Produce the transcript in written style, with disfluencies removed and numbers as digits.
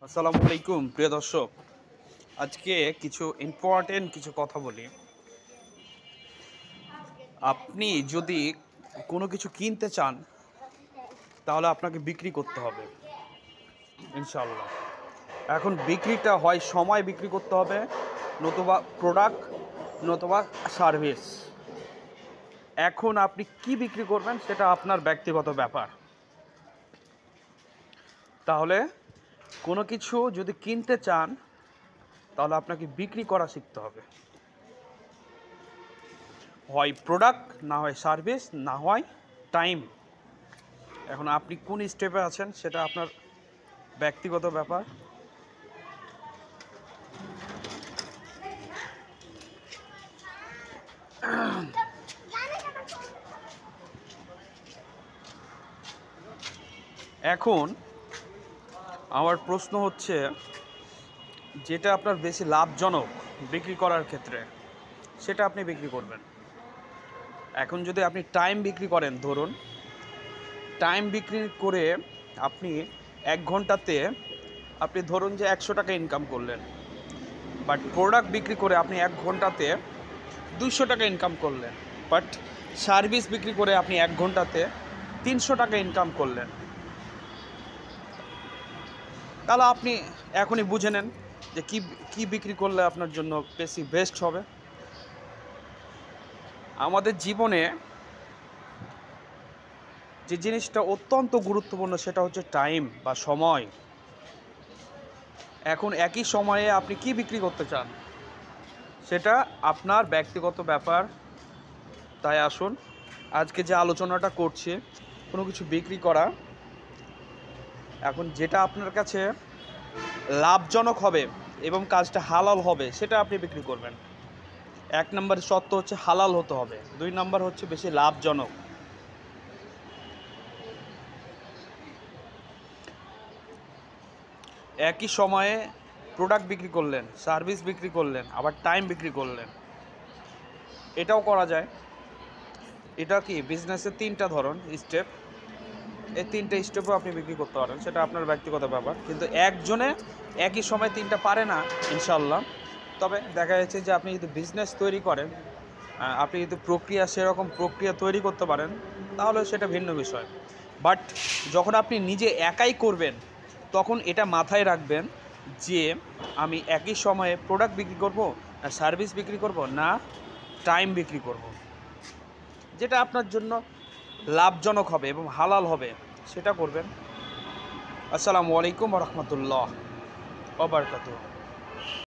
আসসালামু আলাইকুম প্রিয় দর্শক, আজকে কিছু ইম্পর্টেন্ট কিছু কথা বলি। আপনি যদি কোনো কিছু কিনতে চান তাহলে আপনাকে বিক্রি করতে হবে ইনশাআল্লাহ। এখন বিক্রিটা হয় সময় বিক্রি করতে হবে, নতুবা প্রোডাক্ট, নতুবা সার্ভিস। এখন আপনি কি বিক্রি করবেন সেটা আপনার ব্যক্তিগত ব্যাপার। তাহলে কোনো কিছু যদি কিনতে চান তাহলে আপনাকে বিক্রি করা শিখতে হবে, হয় প্রোডাক্ট, না হয় সার্ভিস, না হয় টাইম। এখন আপনি কোন স্টেপে আছেন সেটা আপনার ব্যক্তিগত ব্যাপার। এখন আমার প্রশ্ন হচ্ছে, যেটা আপনার বেশি লাভজনক বিক্রি করার ক্ষেত্রে সেটা আপনি বিক্রি করবেন। এখন যদি আপনি টাইম বিক্রি করেন, ধরুন টাইম বিক্রি করে আপনি 1 ঘন্টাতে আপনি ধরুন যে 100 টাকা ইনকাম করলেন, বাট প্রোডাক্ট বিক্রি করে আপনি 1 ঘন্টাতে 200 টাকা ইনকাম করলেন, বাট সার্ভিস বিক্রি করে আপনি 1 ঘন্টাতে 300 টাকা ইনকাম করলেন। তাহলে আপনি এখনই বুঝে নেন যে কি বিক্রি করলে আপনার জন্য বেশি বেস্ট হবে। আমাদের জীবনে যে জিনিসটা অত্যন্ত গুরুত্বপূর্ণ সেটা হচ্ছে টাইম বা সময়। এখন একই সময়ে আপনি কি বিক্রি করতে চান সেটা আপনার ব্যক্তিগত ব্যাপার। তাই আসুন আজকে যে আলোচনাটা করছি, কোনো কিছু বিক্রি করা, এখন যেটা আপনার কাছে লাভজনক হবে এবং কাজটা হালাল হবে সেটা আপনি বিক্রি করবেন। 1 নম্বর শর্ত হচ্ছে হালাল হতে হবে, 2 নম্বর হচ্ছে বেশি লাভজনক। একই সময়ে প্রোডাক্ট বিক্রি করলেন, সার্ভিস বিক্রি করলেন, আবার টাইম বিক্রি করলেন, এটাও করা যায়। এটা কি বিজনেসের 3টা ধরন স্টেপ, এই 3টে স্টেপও আপনি বিক্রি করতে পারেন, সেটা আপনার ব্যক্তিগত ব্যাপার। কিন্তু একজনে একই সময় 3টা পারে না ইনশাল্লাহ। তবে দেখা যাচ্ছে যে আপনি যদি বিজনেস তৈরি করেন, আপনি যদি সেরকম প্রক্রিয়া তৈরি করতে পারেন তাহলে সেটা ভিন্ন বিষয়। বাট যখন আপনি নিজে একাই করবেন তখন এটা মাথায় রাখবেন যে আমি একই সময়ে প্রোডাক্ট বিক্রি করব, না সার্ভিস বিক্রি করব, না টাইম বিক্রি করব। যেটা আপনার জন্য লাভজনক হবে এবং হালাল হবে সেটা করবেন। আসসালামু আলাইকুম ওয়া রাহমাতুল্লাহ ওয়া বারাকাতুহু।